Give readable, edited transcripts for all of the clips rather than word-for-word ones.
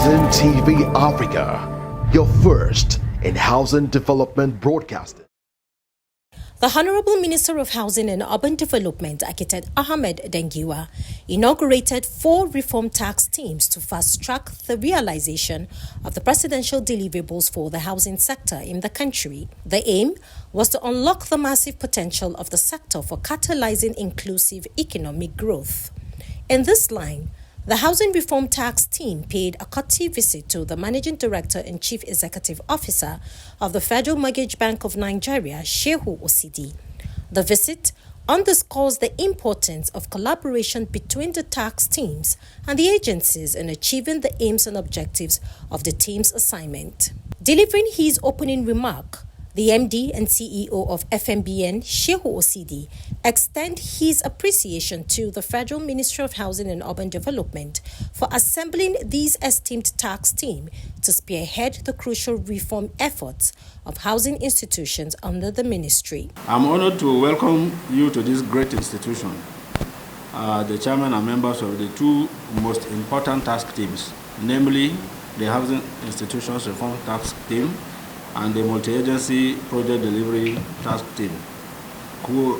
Housing TV Africa, your first in housing development broadcasting. The Honourable Minister of Housing and Urban Development, Architect Ahmed Danigwa, inaugurated 4 reform tax teams to fast-track the realisation of the presidential deliverables for the housing sector in the country. The aim was to unlock the massive potential of the sector for catalyzing inclusive economic growth. In this line, the Housing Reform Tax Team paid a courtesy visit to the Managing Director and Chief Executive Officer of the Federal Mortgage Bank of Nigeria, Shehu Osidi. The visit underscores the importance of collaboration between the tax teams and the agencies in achieving the aims and objectives of the team's assignment. Delivering his opening remark, the MD and CEO of Fmbn, Shehu Osidi, extend his appreciation to the Federal Ministry of Housing and Urban Development for assembling these esteemed tax team to spearhead the crucial reform efforts of housing institutions under the ministry. I'm honored to welcome you to this great institution, the chairman and members of the 2 most important task teams, namely the Housing Institutions Reform Task Team and the multi-agency project delivery task team, who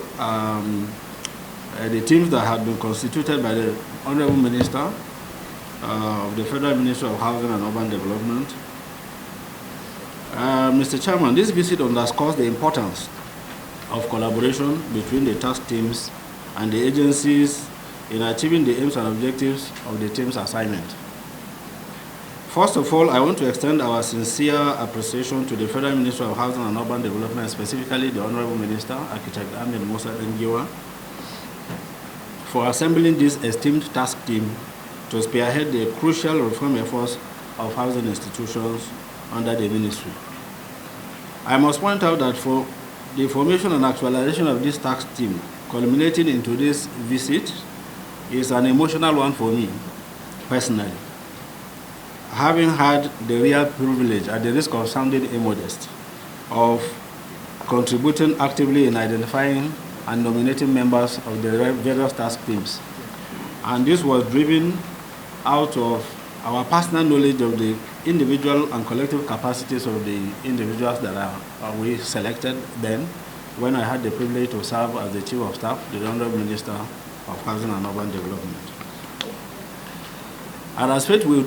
the teams that had been constituted by the Honourable Minister of the Federal Ministry of Housing and Urban Development. Mr. Chairman, this visit underscores the importance of collaboration between the task teams and the agencies in achieving the aims and objectives of the team's assignment. First of all, I want to extend our sincere appreciation to the Federal Ministry of Housing and Urban Development, specifically the Honourable Minister, Architect Ahmed Danigwa, for assembling this esteemed task team to spearhead the crucial reform efforts of housing institutions under the ministry. I must point out that for the formation and actualization of this task team, culminating into this visit, is an emotional one for me, personally. Having had the real privilege, at the risk of sounding immodest, of contributing actively in identifying and nominating members of the various task teams. And this was driven out of our personal knowledge of the individual and collective capacities of the individuals that we selected then, when I had the privilege to serve as the Chief of Staff, the Honourable Minister of Housing and Urban Development. And as fate will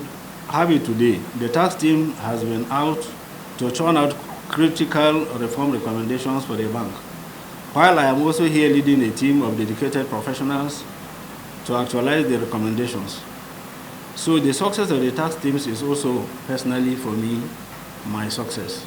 have it today, the task team has been out to churn out critical reform recommendations for the bank, while I am also here leading a team of dedicated professionals to actualize the recommendations. So the success of the task teams is also, personally for me, my success.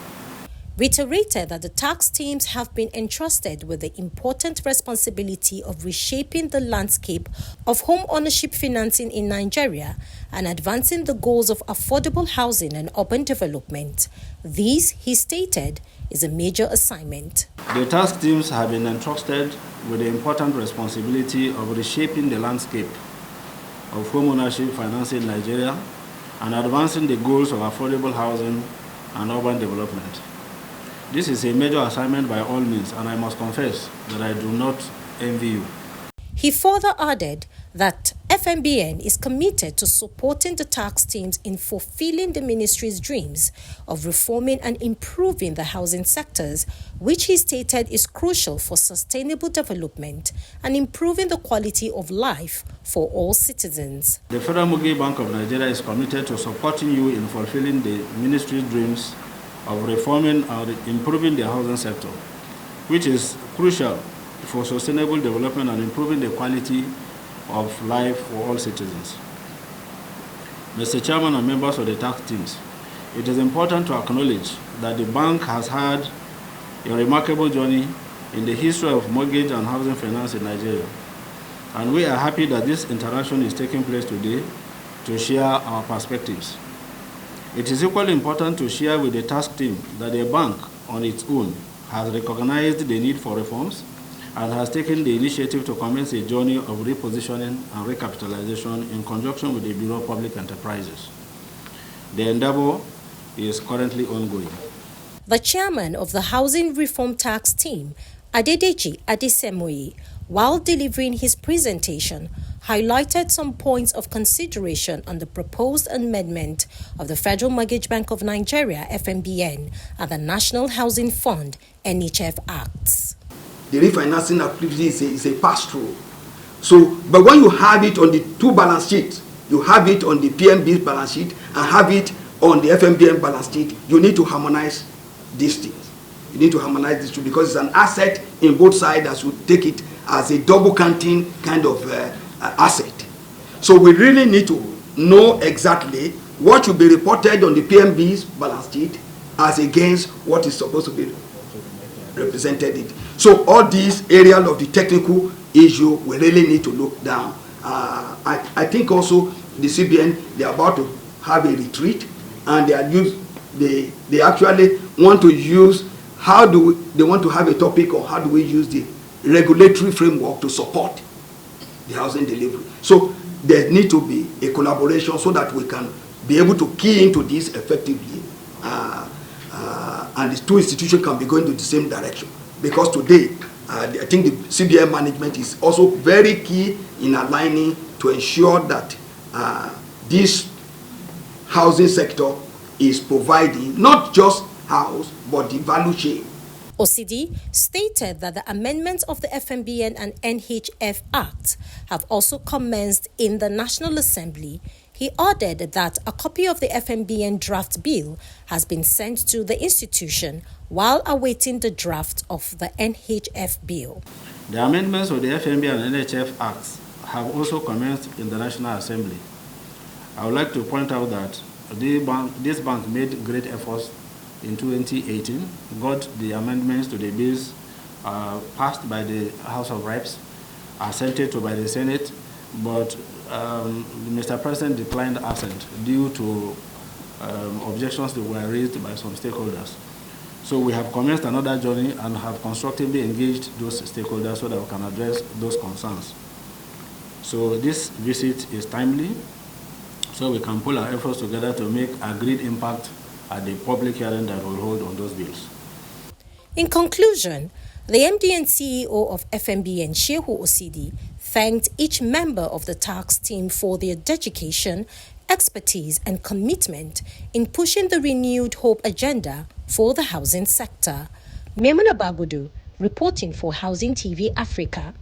Reiterated that the tax teams have been entrusted with the important responsibility of reshaping the landscape of home ownership financing in Nigeria and advancing the goals of affordable housing and urban development. This, he stated, is a major assignment. The task teams have been entrusted with the important responsibility of reshaping the landscape of home ownership financing in Nigeria and advancing the goals of affordable housing and urban development. This is a major assignment by all means, and I must confess that I do not envy you. He further added that Fmbn is committed to supporting the tax teams in fulfilling the ministry's dreams of reforming and improving the housing sectors, which he stated is crucial for sustainable development and improving the quality of life for all citizens. The Federal Mortgage Bank of Nigeria is committed to supporting you in fulfilling the ministry's dreams of reforming and improving the housing sector, which is crucial for sustainable development and improving the quality of life for all citizens. Mr. Chairman and members of the tax teams, it is important to acknowledge that the bank has had a remarkable journey in the history of mortgage and housing finance in Nigeria, and we are happy that this interaction is taking place today to share our perspectives. It is equally important to share with the task team that the bank on its own has recognized the need for reforms and has taken the initiative to commence a journey of repositioning and recapitalization in conjunction with the Bureau of Public Enterprises. The endeavor is currently ongoing. The chairman of the Housing Reform Tax Team, Adedeji Adesemoye, while delivering his presentation, highlighted some points of consideration on the proposed amendment of the Federal Mortgage Bank of Nigeria (Fmbn) and the National Housing Fund (NHF) Acts. The refinancing activity is a pass-through. So, but when you have it on the two balance sheets, you have it on the PNB balance sheet and have it on the Fmbn balance sheet, you need to harmonize these things. You need to harmonize these two because it's an asset in both sides that should take it as a double counting kind of asset. So we really need to know exactly what should be reported on the PNB's balance sheet as against what is supposed to be represented it. So all these areas of the technical issue we really need to look down. I think also the CBN, they are about to have a retreat and they actually want to use they want to have a topic on how do we use the regulatory framework to support the housing delivery. So there need to be a collaboration so that we can be able to key into this effectively and the two institutions can be going to the same direction. Because today, I think the CBN management is also very key in aligning to ensure that this housing sector is providing not just house, but the value chain. Osidi stated that the amendments of the Fmbn and NHF Act have also commenced in the National Assembly. He added that a copy of the Fmbn draft bill has been sent to the institution while awaiting the draft of the NHF bill. The amendments of the Fmbn and NHF Acts have also commenced in the National Assembly. I would like to point out that this bank made great efforts in 2018, got the amendments to the bills passed by the House of Reps, assented to by the Senate, but Mr. President declined assent due to objections that were raised by some stakeholders. So we have commenced another journey and have constructively engaged those stakeholders so that we can address those concerns. So this visit is timely, so we can pull our efforts together to make agreed impact at the public hearing that will hold on those bills. In conclusion, the MD and CEO of Fmbn, Shehu Osidi, thanked each member of the task team for their dedication, expertise and commitment in pushing the renewed hope agenda for the housing sector. Memuna Bagudu, reporting for Housing TV Africa.